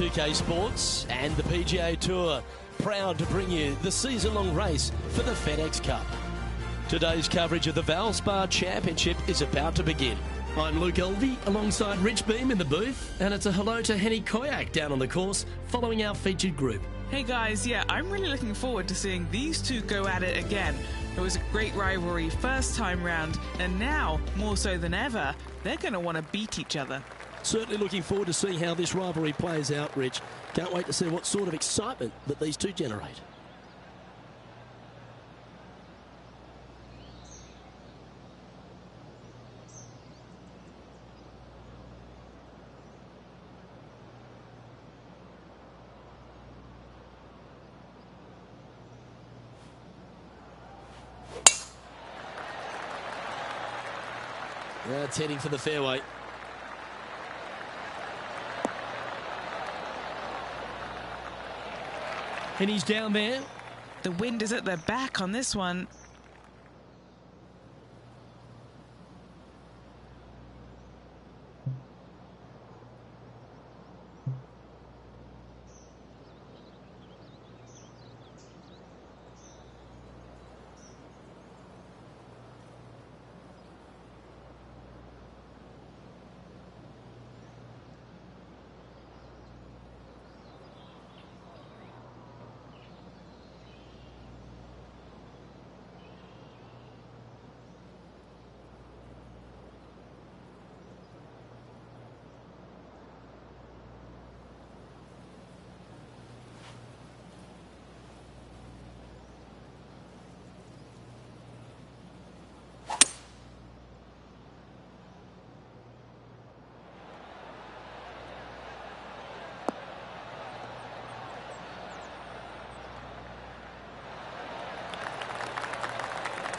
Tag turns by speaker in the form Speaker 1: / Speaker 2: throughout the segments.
Speaker 1: 2K Sports and the PGA Tour proud to bring you the season-long race for the FedEx Cup. Today's coverage of the Valspar Championship is about to begin. I'm Luke Elvey alongside Rich Beam in the booth, and it's a hello to Henny Koyak down on the course following our featured group.
Speaker 2: Hey guys, yeah, I'm really looking forward to seeing these two go at it again. It was a great rivalry first time round, and now, more so than ever, they're going to want to beat each other.
Speaker 1: Certainly looking forward to seeing how this rivalry plays out, Rich. Can't wait to see what sort of excitement that these two generate. That's heading for the fairway. And he's down there.
Speaker 2: The wind is at their back on this one.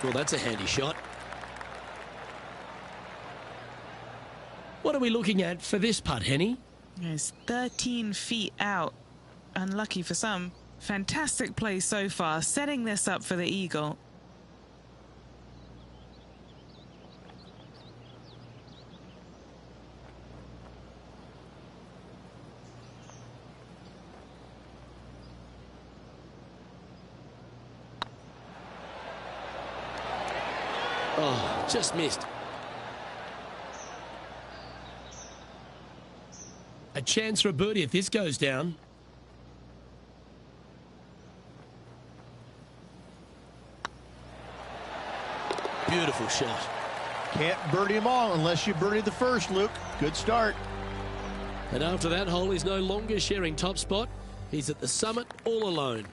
Speaker 1: Well, that's a handy shot. What are we looking at for this putt, Henny?
Speaker 2: It's 13 feet out. Unlucky for some. Fantastic play so far, setting this up for the eagle.
Speaker 1: Oh, just missed. A chance for a birdie if this goes down. Beautiful shot.
Speaker 3: Can't birdie them all unless you birdie the first, Luke. Good start.
Speaker 1: And after that hole, he's no longer sharing top spot. He's at the summit all alone.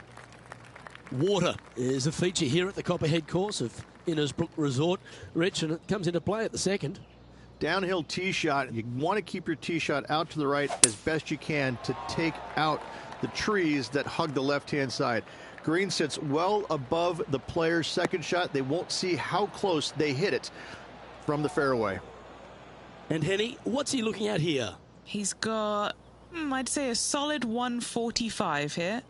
Speaker 1: Water is a feature here at the Copperhead course of Innisbrook Resort, Rich, and it comes into play at the second.
Speaker 3: Downhill tee shot. You want to keep your tee shot out to the right as best you can to take out the trees that hug the left-hand side. Green sits well above the player's second shot. They won't see how close they hit it from the fairway.
Speaker 1: And Henny, what's he looking at here?
Speaker 2: He's got, I'd say a solid 145 here.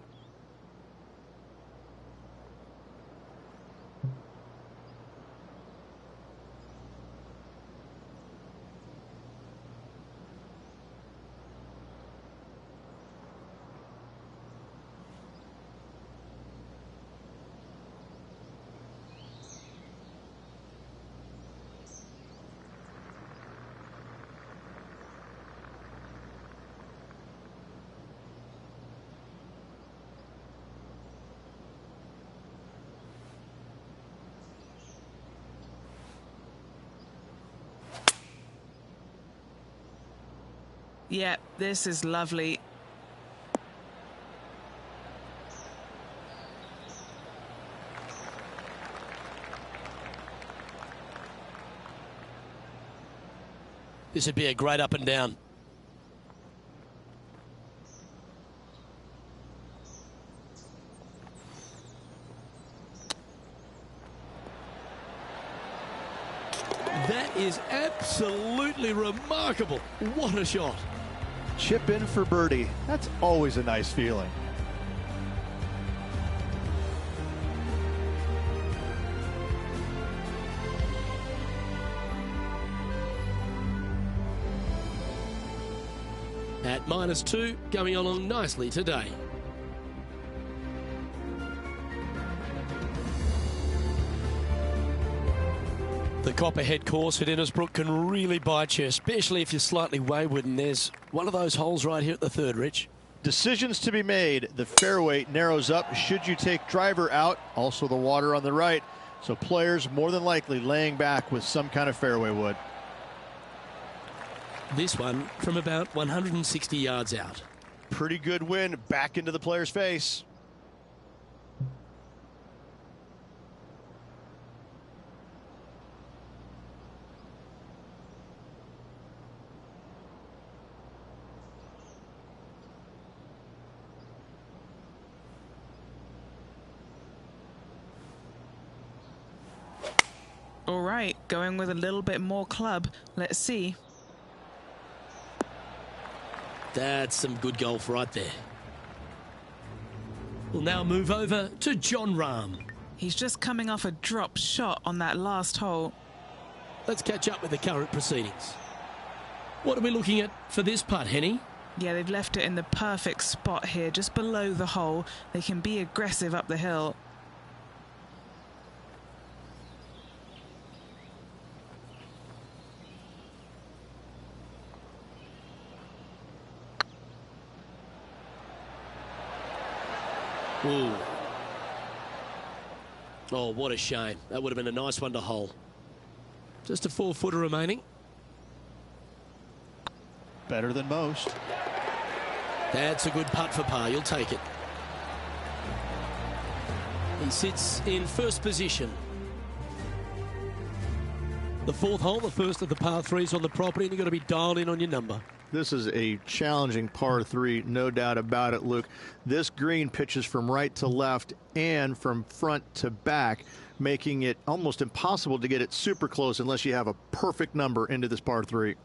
Speaker 2: Yeah, this is lovely.
Speaker 1: This would be a great up and down. That is absolutely remarkable. What a shot.
Speaker 3: Chip in for birdie. That's always a nice feeling.
Speaker 1: At -2, going along nicely today. The copperhead course at Innisbrook can really bite you, especially if you're slightly wayward, and there's one of those holes right here at the third, Rich.
Speaker 3: Decisions to be made. The fairway narrows up. Should you take driver out? Also the water on the right. So players more than likely laying back with some kind of fairway wood.
Speaker 1: This one from about 160 yards out.
Speaker 3: Pretty good wind back into the player's face.
Speaker 2: All right, going with a little bit more club. Let's see.
Speaker 1: That's some good golf right there. We'll now move over to Jon Rahm.
Speaker 2: He's just coming off a drop shot on that last hole.
Speaker 1: Let's catch up with the current proceedings. What are we looking at for this putt, Henny?
Speaker 2: Yeah, they've left it in the perfect spot here, just below the hole. They can be aggressive up the hill.
Speaker 1: Ooh. Oh, what a shame. That would have been a nice one to hole. Just a 4-footer remaining.
Speaker 3: Better than most.
Speaker 1: That's a good putt for par. You'll take it. He sits in first position. The fourth hole, the first of the par threes on the property, and you've got to be dialed in on your number.
Speaker 3: This is a challenging par 3, no doubt about it, Luke. This green pitches from right to left and from front to back, making it almost impossible to get it super close unless you have a perfect number into this par 3.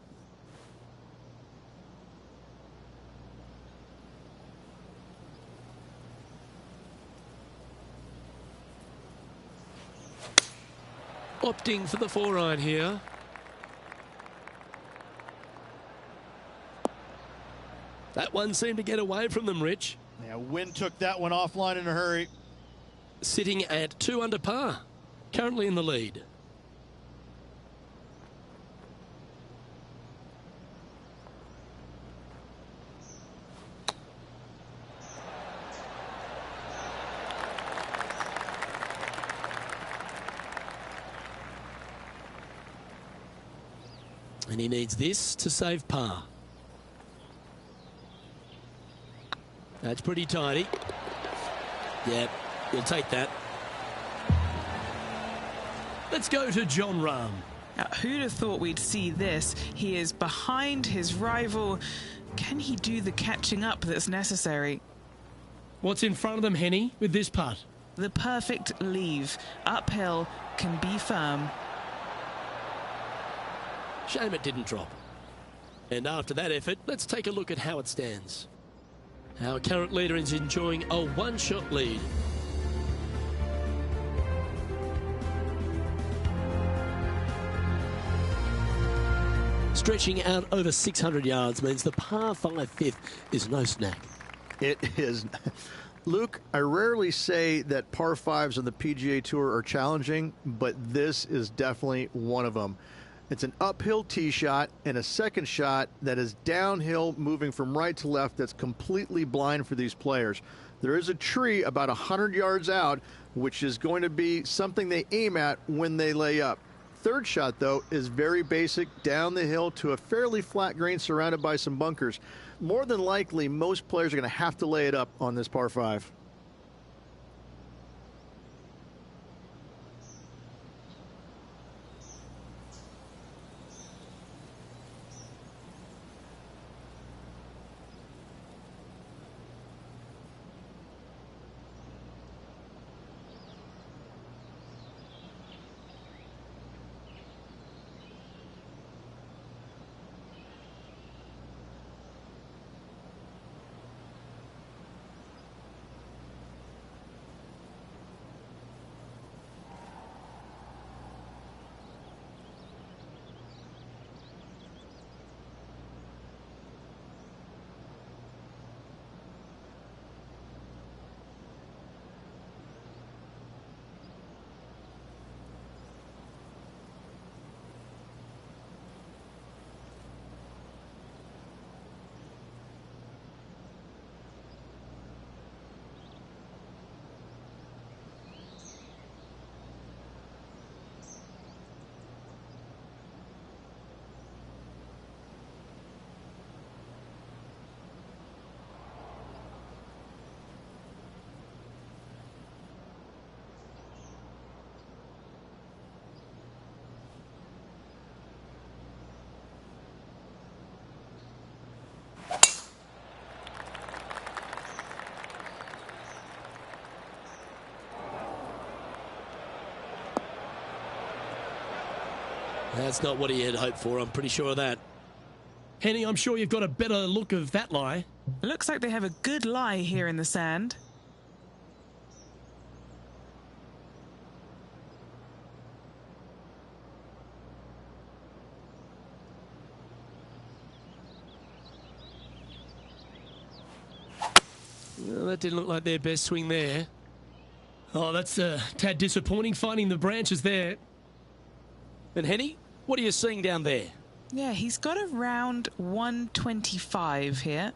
Speaker 1: Opting for the 4-iron here. That one seemed to get away from them, Rich.
Speaker 3: Yeah, wind took that one offline in a hurry.
Speaker 1: Sitting at 2 under par. Currently in the lead. And he needs this to save par. That's pretty tidy. Yep, you'll take that. Let's go to Jon Rahm.
Speaker 2: Now, who'd have thought we'd see this? He is behind his rival. Can he do the catching up that's necessary?
Speaker 1: What's in front of them, Henny, with this putt?
Speaker 2: The perfect leave. Uphill, can be firm.
Speaker 1: Shame it didn't drop. And after that effort, let's take a look at how it stands. Our current leader is enjoying a one-shot lead. Stretching out over 600 yards means the par 5 fifth is no snack.
Speaker 3: It is. Luke, I rarely say that par 5s on the PGA Tour are challenging, but this is definitely one of them. It's an uphill tee shot and a second shot that is downhill, moving from right to left, that's completely blind for these players. There is a tree about 100 yards out, which is going to be something they aim at when they lay up. third shot, though, is very basic, down the hill to a fairly flat green surrounded by some bunkers. More than likely, most players are going to have to lay it up on this par 5.
Speaker 1: That's not what he had hoped for, I'm pretty sure of that.
Speaker 4: Henny, I'm sure you've got a better look of that lie.
Speaker 2: Looks like they have a good lie here in the sand.
Speaker 1: Well, that didn't look like their best swing there.
Speaker 4: Oh, that's a tad disappointing, finding the branches there.
Speaker 1: And Henny, what are you seeing down there?
Speaker 2: Yeah, he's got around 125 here.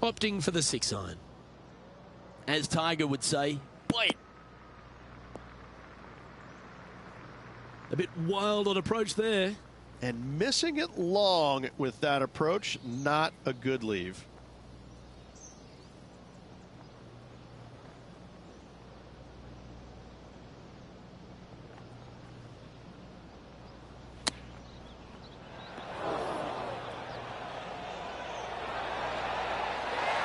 Speaker 1: opting for the 6-iron. As Tiger would say, bite. A bit wild on approach there.
Speaker 5: And missing it long with that approach, not a good leave.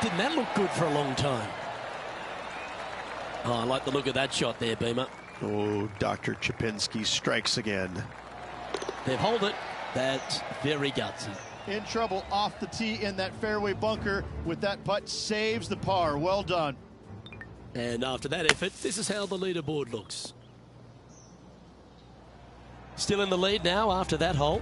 Speaker 1: Didn't that look good for a long time? Oh, I like the look of that shot there, Beamer.
Speaker 5: Oh, Dr. Chapinski strikes again.
Speaker 1: They've held it. That's very gutsy.
Speaker 6: In trouble off the tee in that fairway bunker with that putt, saves the par. Well done.
Speaker 1: And after that effort, this is how the leaderboard looks. Still in the lead now after that hole.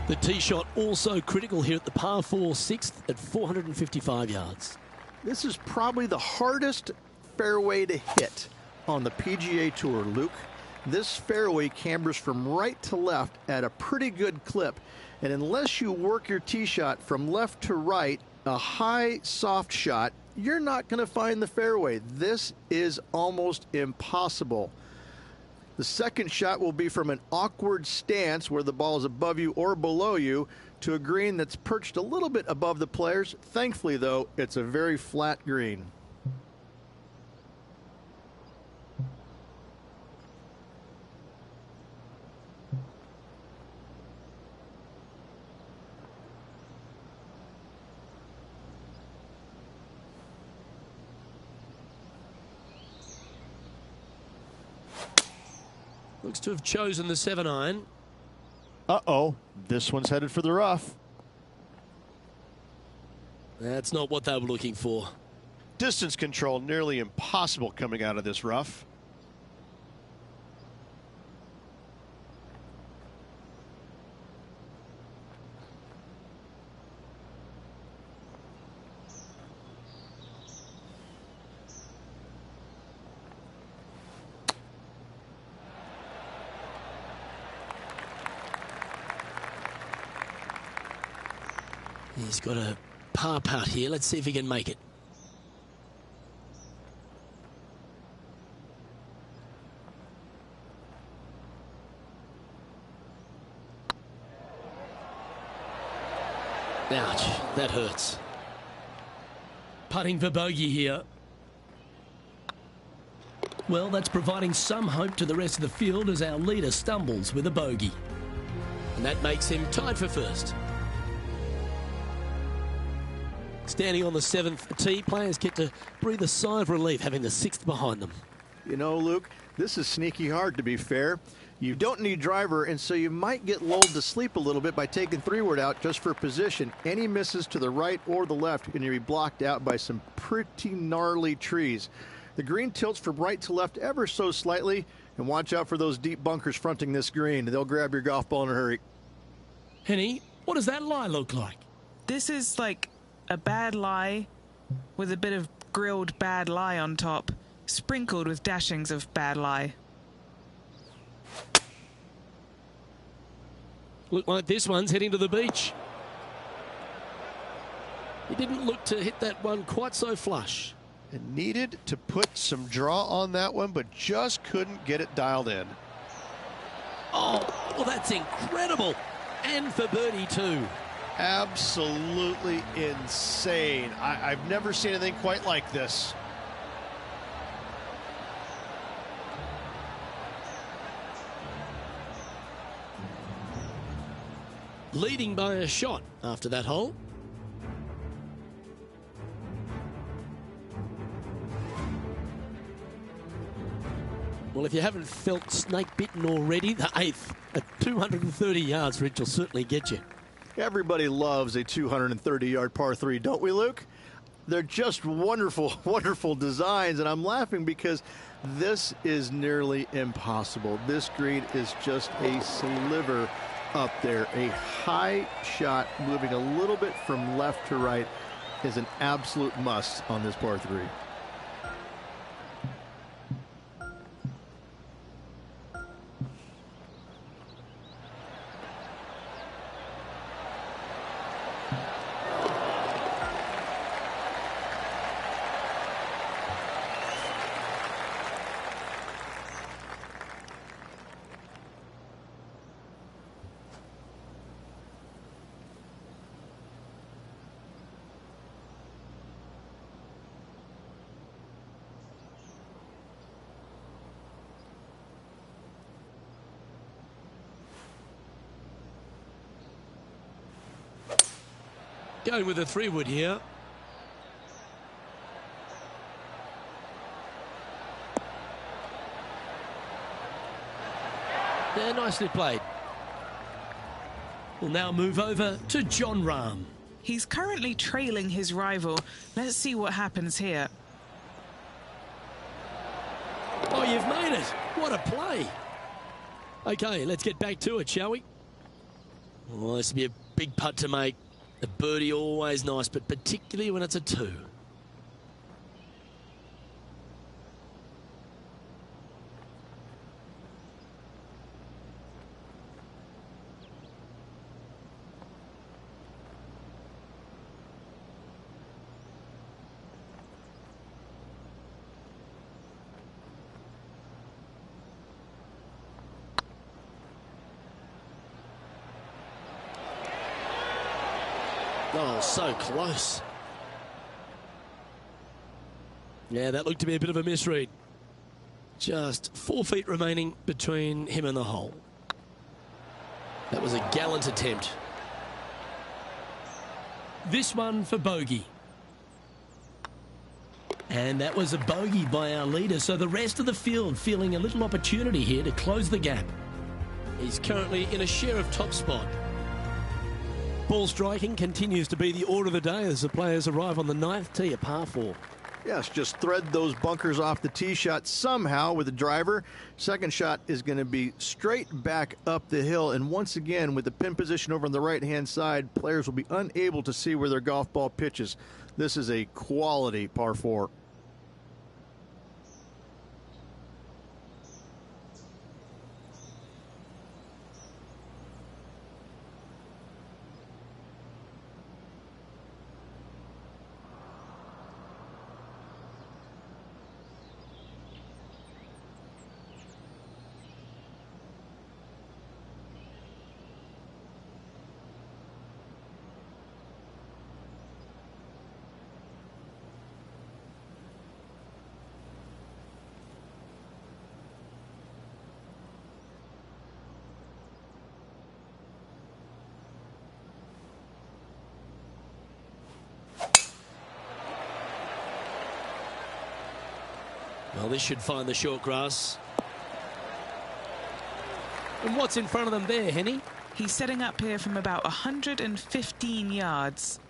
Speaker 1: The tee shot also critical here at the par 4 6th at 455 yards.
Speaker 3: This is probably the hardest fairway to hit on the PGA Tour, Luke. This fairway cambers from right to left at a pretty good clip, and unless you work your tee shot from left to right, a high soft shot, you're not going to find the fairway. This is almost impossible. The second shot will be from an awkward stance where the ball is above you or below you to a green that's perched a little bit above the players. Thankfully, though, it's a very flat green.
Speaker 1: Looks to have chosen the 7-iron.
Speaker 5: Uh-oh, this one's headed for the rough.
Speaker 1: That's not what they were looking for.
Speaker 5: Distance control nearly impossible coming out of this rough.
Speaker 1: He's got a par putt here. Let's see if he can make it. Ouch, that hurts.
Speaker 4: Putting for bogey here. Well, that's providing some hope to the rest of the field as our leader stumbles with a bogey.
Speaker 1: And that makes him tied for first. Standing on the 7th tee, players get to breathe a sigh of relief having the 6th behind them.
Speaker 3: You know, Luke, this is sneaky hard, to be fair. You don't need driver, and so you might get lulled to sleep a little bit by taking 3-wood out just for position. Any misses to the right or the left, and you'll be blocked out by some pretty gnarly trees. The green tilts from right to left ever so slightly, and watch out for those deep bunkers fronting this green. They'll grab your golf ball in a hurry.
Speaker 4: Henny, what does that lie look like?
Speaker 2: This is like a bad lie with a bit of grilled bad lie on top, sprinkled with dashings of bad lie.
Speaker 1: Look like this one's heading to the beach. He didn't look to hit that one quite so flush.
Speaker 5: And needed to put some draw on that one, but just couldn't get it dialed in.
Speaker 1: Oh, well, that's incredible. And for birdie too.
Speaker 5: Absolutely insane. I've never seen anything quite like this.
Speaker 1: Leading by a shot after that hole. Well, if you haven't felt snake bitten already, the 8th at 230 yards, Rich, will certainly get you.
Speaker 3: Everybody loves a 230-yard par 3, don't we, Luke? They're just wonderful, wonderful designs, and I'm laughing because this is nearly impossible. This green is just a sliver up there. A high shot moving a little bit from left to right is an absolute must on this par 3.
Speaker 1: Going with a 3-wood here. Yeah, nicely played. We'll now move over to John Rahm.
Speaker 2: He's currently trailing his rival. Let's see what happens here.
Speaker 1: Oh, you've made it. What a play. Okay, let's get back to it, shall we? Oh, this will be a big putt to make. A birdie always nice, but particularly when it's a 2. Oh, so close. Yeah, that looked to be a bit of a misread. Just 4 feet remaining between him and the hole. That was a gallant attempt.
Speaker 4: This one for bogey. And that was a bogey by our leader, so the rest of the field feeling a little opportunity here to close the gap.
Speaker 1: He's currently in a share of top spot. Ball striking continues to be the order of the day as the players arrive on the 9th tee, a par 4.
Speaker 3: Yes, just thread those bunkers off the tee shot somehow with the driver. Second shot is going to be straight back up the hill. And once again, with the pin position over on the right-hand side, players will be unable to see where their golf ball pitches. This is a quality par 4.
Speaker 1: Well, this should find the short grass. And what's in front of them there, Henny?
Speaker 2: He's setting up here from about 115 yards.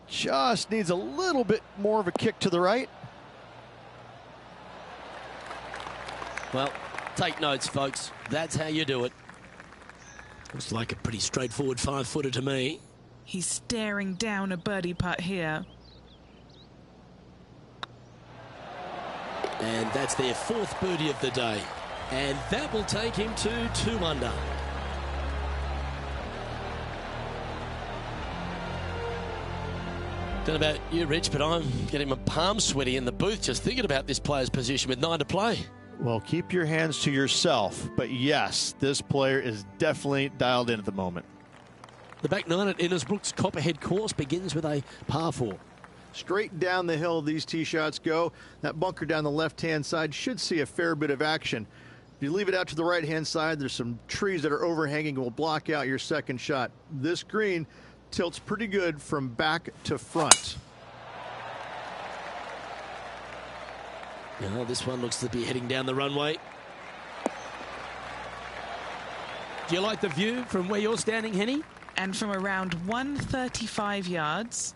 Speaker 3: Just needs a little bit more of a kick to the right.
Speaker 1: Well, take notes, folks. That's how you do it. Looks like a pretty straightforward 5-footer to me.
Speaker 2: He's staring down a birdie putt here.
Speaker 1: And that's their 4th birdie of the day. And that will take him to 2 under. Don't know about you, Rich, but I'm getting my palms sweaty in the booth just thinking about this player's position with 9 to play.
Speaker 3: Well, keep your hands to yourself. But yes, this player is definitely dialed in at the moment.
Speaker 1: The back 9 at Innisbrook's Copperhead course begins with a par 4.
Speaker 3: Straight down the hill these tee shots go. That bunker down the left-hand side should see a fair bit of action. If you leave it out to the right-hand side, there's some trees that are overhanging and will block out your second shot. This green tilts pretty good from back to front.
Speaker 1: Now this one looks to be heading down the runway. Do you like the view from where you're standing, Henny?
Speaker 2: And from around 135 yards.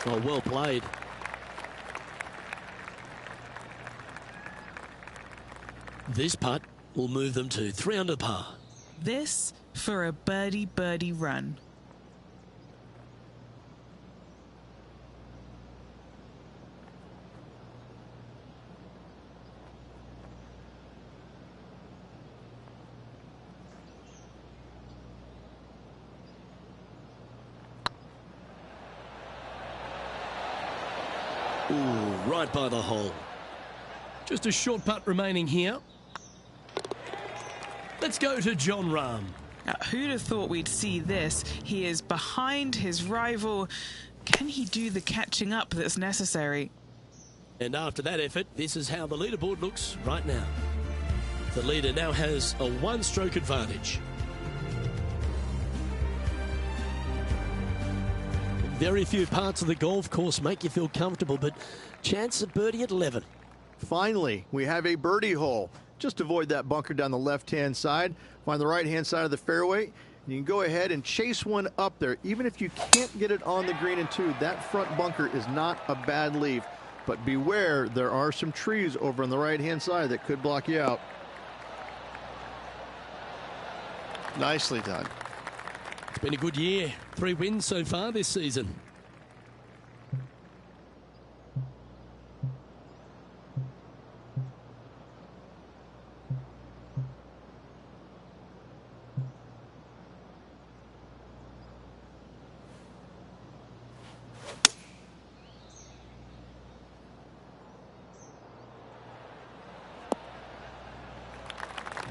Speaker 1: Oh, well played. This putt will move them to 3 under par.
Speaker 2: This for a birdie run.
Speaker 1: Ooh, right by the hole.
Speaker 4: Just a short putt remaining here. Let's go to Jon Rahm.
Speaker 2: Now, who'd have thought we'd see this? He is behind his rival. Can he do the catching up that's necessary?
Speaker 1: And after that effort, this is how the leaderboard looks right now. The leader now has a 1-stroke advantage. Very few parts of the golf course make you feel comfortable, but chance of birdie at 11.
Speaker 3: Finally, we have a birdie hole. Just avoid that bunker down the left-hand side. Find the right-hand side of the fairway. And you can go ahead and chase one up there. Even if you can't get it on the green and two, that front bunker is not a bad leave. But beware, there are some trees over on the right-hand side that could block you out.
Speaker 5: Nicely done.
Speaker 1: It's been a good year. 3 wins so far this season.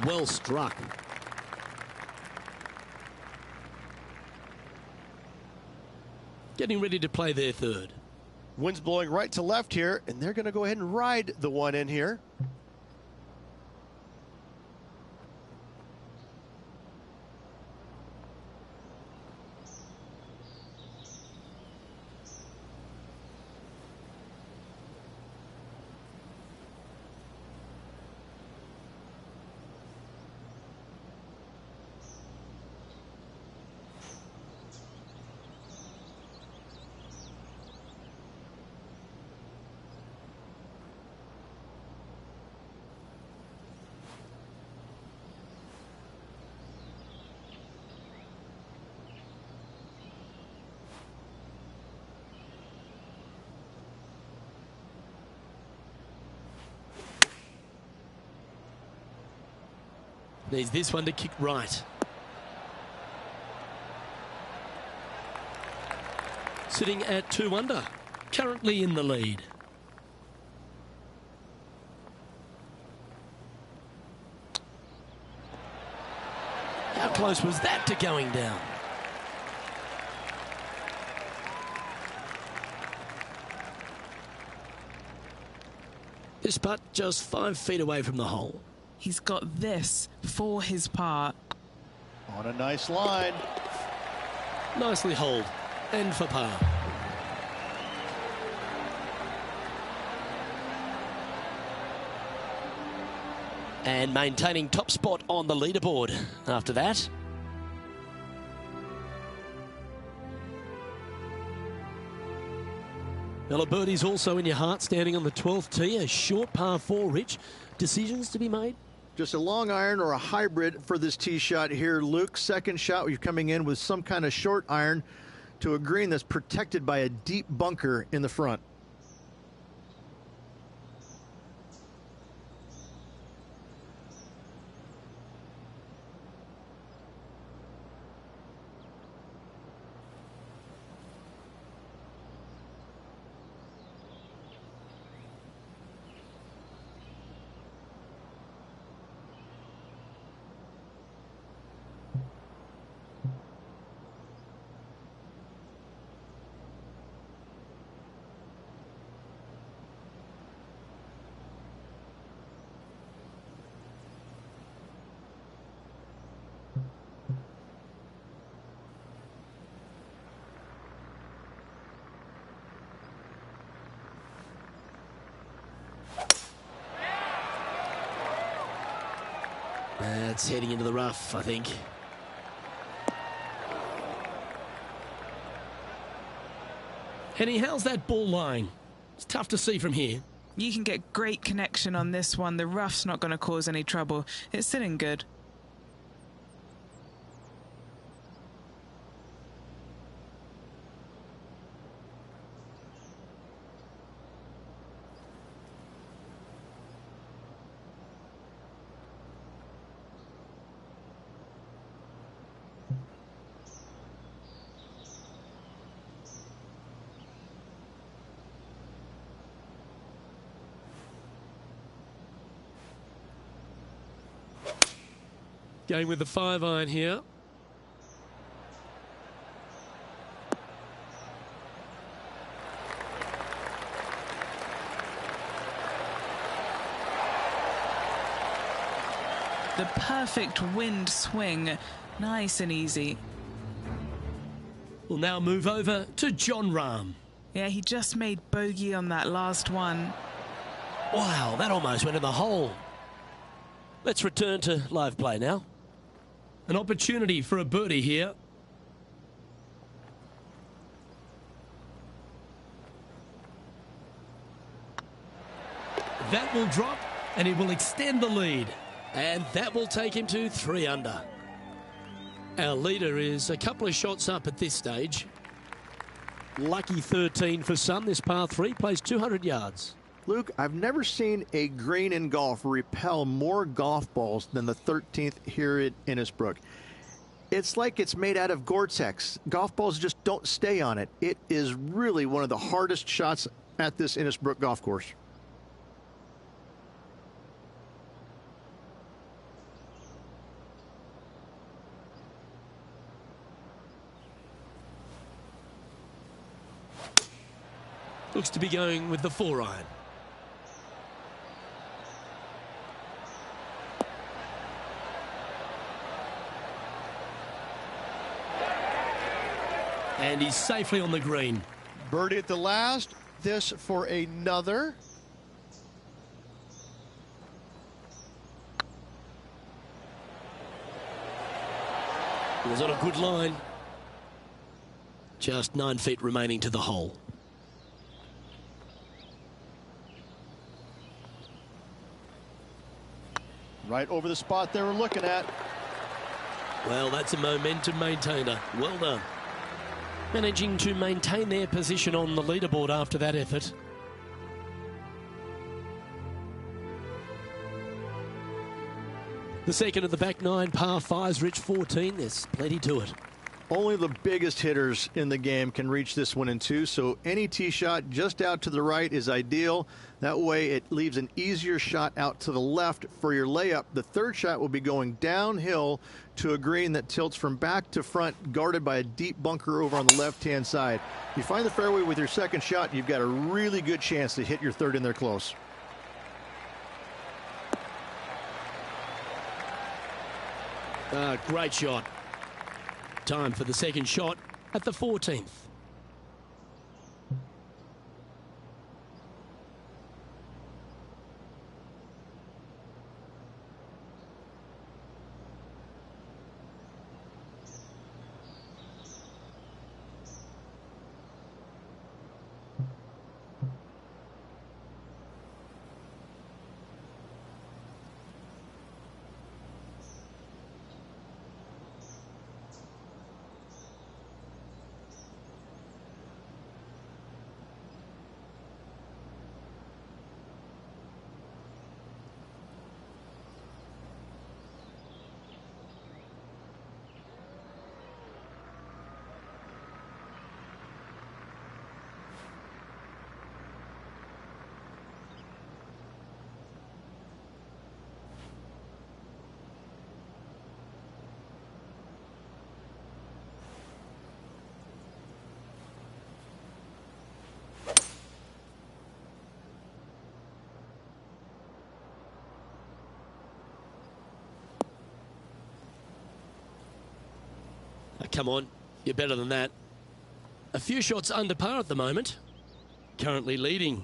Speaker 1: Well struck. Getting ready to play their third.
Speaker 5: Wind's blowing right to left here, and they're going to go ahead and ride the one in here.
Speaker 1: Needs this one to kick right. Sitting at 2 under. Currently in the lead. How close was that to going down? This putt just 5 feet away from the hole.
Speaker 2: He's got this for his par.
Speaker 5: On a nice line.
Speaker 1: Nicely holed and for par. And maintaining top spot on the leaderboard after that. Well, birdie's also in your heart, standing on the 12th tee, a short par 4, Rich. Decisions to be made?
Speaker 3: Just a long iron or a hybrid for this tee shot here, Luke. Second shot, you're coming in with some kind of short iron to a green that's protected by a deep bunker in the front.
Speaker 1: It's heading into the rough, I think.
Speaker 4: Henny, how's that ball lying? It's tough to see from here.
Speaker 2: You can get great connection on this one. The rough's not going to cause any trouble. It's sitting good.
Speaker 1: Going with the 5-iron here.
Speaker 2: The perfect wind swing. Nice and easy.
Speaker 4: We'll now move over to John Rahm.
Speaker 2: Yeah, he just made bogey on that last one.
Speaker 1: Wow, that almost went in the hole. Let's return to live play now.
Speaker 4: An opportunity for a birdie here. That will drop and it will extend the lead.
Speaker 1: And that will take him to 3 under. Our leader is a couple of shots up at this stage. Lucky 13 for some. This par 3 plays 200 yards.
Speaker 3: Luke, I've never seen a green in golf repel more golf balls than the 13th here at Innisbrook. It's like it's made out of Gore-Tex. Golf balls just don't stay on it. It is really one of the hardest shots at this Innisbrook golf course.
Speaker 1: Looks to be going with the 4-iron.
Speaker 4: And he's safely on the green.
Speaker 5: Birdie at the last. This for another.
Speaker 1: It was on a good line. Just 9 feet remaining to the hole.
Speaker 6: Right over the spot they were looking at.
Speaker 1: Well, that's a momentum maintainer. Well done. Managing to maintain their position on the leaderboard after that effort. The second of the back 9 par 5s, Rich 14. There's plenty to it.
Speaker 3: Only the biggest hitters in the game can reach this one in 2, so any tee shot just out to the right is ideal. That way it leaves an easier shot out to the left for your layup. The third shot will be going downhill to a green that tilts from back to front, guarded by a deep bunker over on the left-hand side. You find the fairway with your second shot, you've got a really good chance to hit your third in there close.
Speaker 1: Great shot. Time for the second shot at the 14th. Come on, you're better than that. A few shots under par at the moment. Currently leading.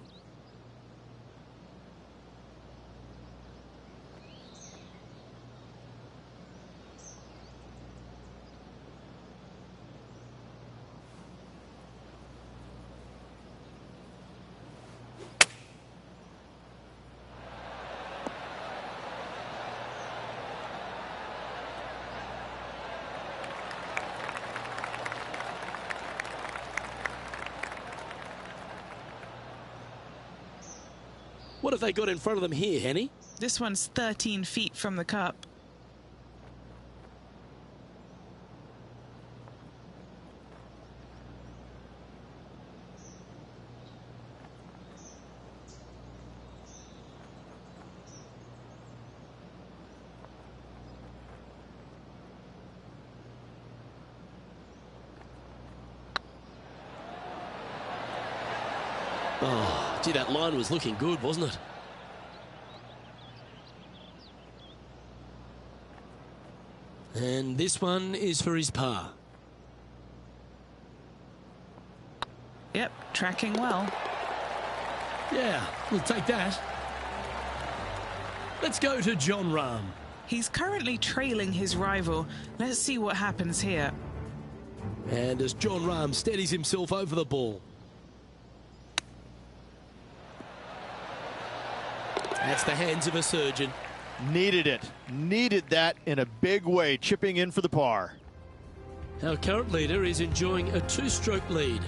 Speaker 1: What have they got in front of them here, Henny?
Speaker 2: This one's 13 feet from the cup.
Speaker 1: Oh, gee, that line was looking good, wasn't it? And this one is for his par.
Speaker 2: Yep, tracking well.
Speaker 4: Yeah, we'll take that. Let's go to Jon Rahm.
Speaker 2: He's currently trailing his rival. Let's see what happens here.
Speaker 1: And as Jon Rahm steadies himself over the ball. That's the hands of a surgeon.
Speaker 5: Needed it. Needed that in a big way, chipping in for the par.
Speaker 1: Our current leader is enjoying a two-stroke lead.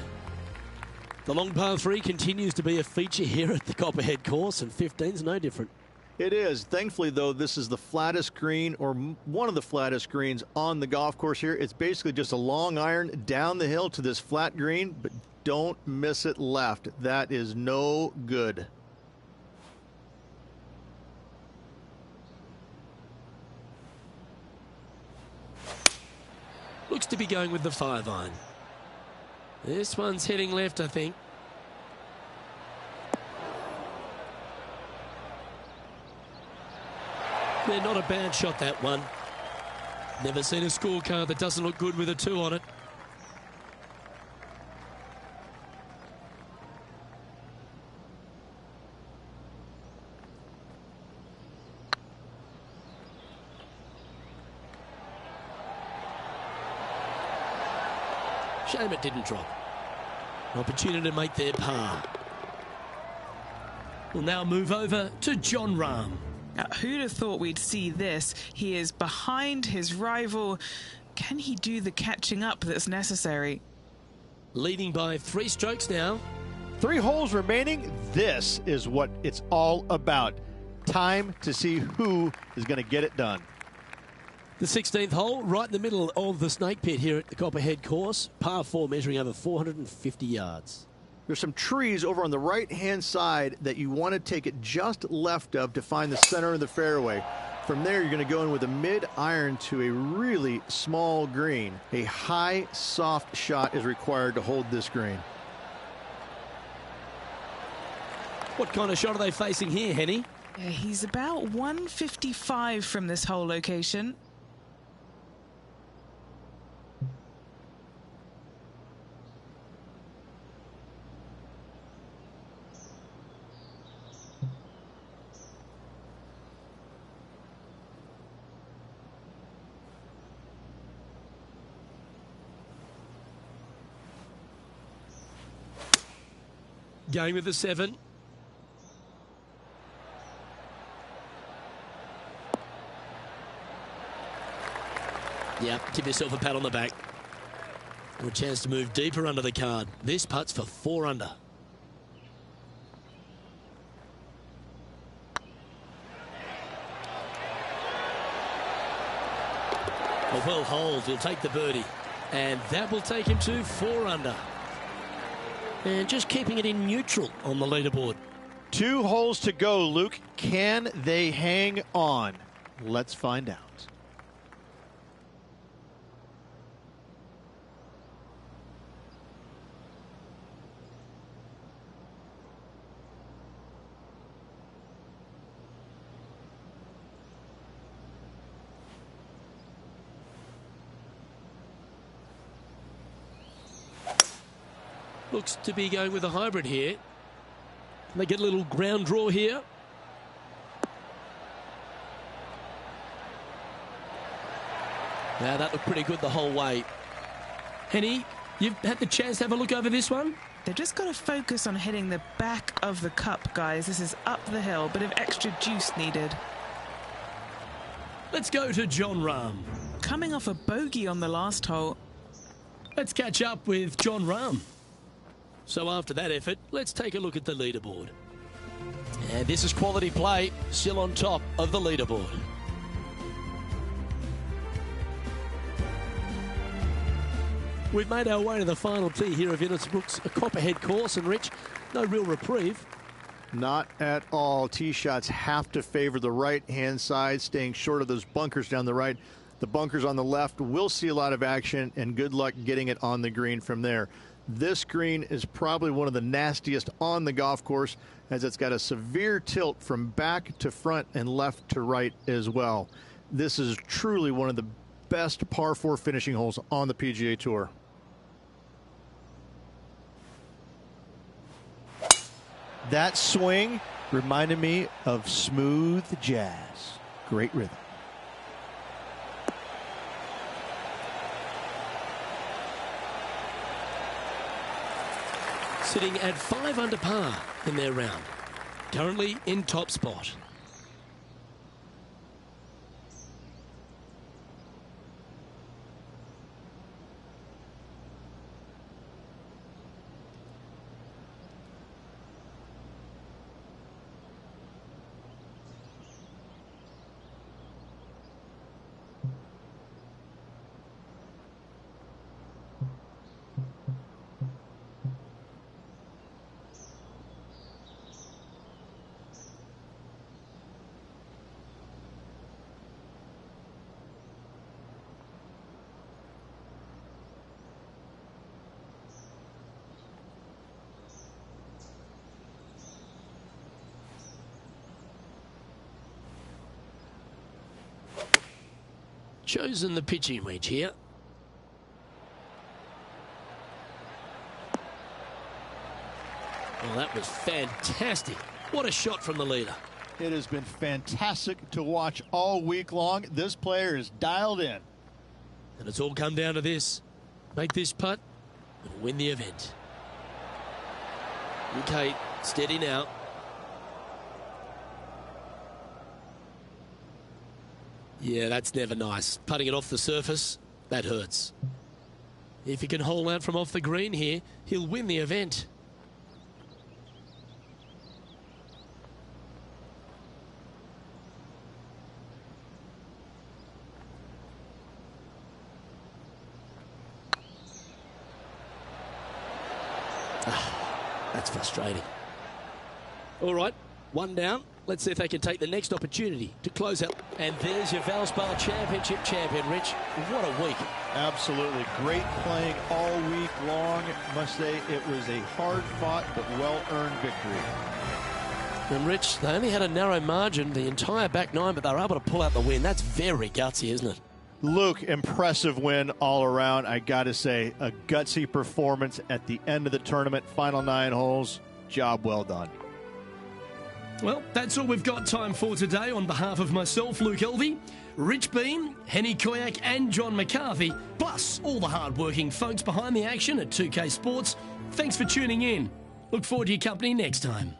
Speaker 1: The long par 3 continues to be a feature here at the Copperhead course, and 15's no different.
Speaker 3: It is. Thankfully, though, this is the flattest green, or one of the flattest greens on the golf course here. It's basically just a long iron down the hill to this flat green, but don't miss it left. That is no good.
Speaker 1: Looks to be going with the 5-iron. This one's heading left, I think. They're not a bad shot, that one. Never seen a scorecard that doesn't look good with a 2 on it. Shame it didn't drop. An opportunity to make their par.
Speaker 4: We'll now move over to Jon Rahm.
Speaker 2: Now, who'd have thought we'd see this? He is behind his rival. Can he do the catching up that's necessary?
Speaker 1: Leading by 3 strokes now.
Speaker 5: 3 holes remaining. This is what it's all about. Time to see who is going to get it done.
Speaker 1: The 16th hole, right in the middle of the snake pit here at the Copperhead course. Par 4 measuring over 450 yards.
Speaker 3: There's some trees over on the right-hand side that you want to take it just left of to find the center of the fairway. From there, you're going to go in with a mid-iron to a really small green. A high, soft shot is required to hold this green.
Speaker 1: What kind of shot are they facing here, Henny?
Speaker 2: Yeah, he's about 155 from this hole location.
Speaker 1: Going with the 7. Yep, give yourself a pat on the back. A chance to move deeper under the card. This putt's for 4 under. A well hold, he'll take the birdie. And that will take him to 4 under. And just keeping it in neutral on the leaderboard.
Speaker 5: 2 holes to go, Luke. Can they hang on? Let's find out.
Speaker 1: Looks to be going with a hybrid here. Can they get a little ground draw here? Now that looked pretty good the whole way. Henny, you've had the chance to have a look over this one?
Speaker 2: They've just got to focus on hitting the back of the cup, guys. This is up the hill, bit of extra juice needed.
Speaker 4: Let's go to Jon Rahm.
Speaker 2: Coming off a bogey on the last hole.
Speaker 4: Let's catch up with Jon Rahm.
Speaker 1: So after that effort, let's take a look at the leaderboard. And this is quality play, still on top of the leaderboard. We've made our way to the final tee here of Innisbrook's Copperhead course, and Rich, no real reprieve.
Speaker 3: Not at all. Tee shots have to favor the right-hand side, staying short of those bunkers down the right. The bunkers on the left will see a lot of action, and good luck getting it on the green from there. This green is probably one of the nastiest on the golf course, as it's got a severe tilt from back to front and left to right as well. This is truly one of the best par 4 finishing holes on the PGA Tour.
Speaker 5: That swing reminded me of smooth jazz. Great rhythm.
Speaker 1: Sitting at 5 under par in their round. Currently in top spot. Chosen the pitching wedge here. Well, that was fantastic. What a shot from the leader.
Speaker 6: It has been fantastic to watch all week long. This player is dialed in.
Speaker 1: And it's all come down to this. Make this putt and win the event. Okay, steady now. Yeah, that's never nice. Putting it off the surface, that hurts. If he can hole out from off the green here, he'll win the event. That's frustrating. All right, one down. Let's see if they can take the next opportunity to close out. And there's your Valspar Championship champion, Rich. What a week.
Speaker 6: Absolutely. Great playing all week long. Must say it was a hard-fought but well-earned victory.
Speaker 1: And Rich, they only had a narrow margin the entire back nine, but they were able to pull out the win. That's very gutsy, isn't it?
Speaker 5: Luke, impressive win all around. I got to say, a gutsy performance at the end of the tournament. Final 9 holes. Job well done.
Speaker 4: Well, that's all we've got time for today. On behalf of myself, Luke Elvey, Rich Bean, Henny Koyak and John McCarthy, plus all the hard-working folks behind the action at 2K Sports, thanks for tuning in. Look forward to your company next time.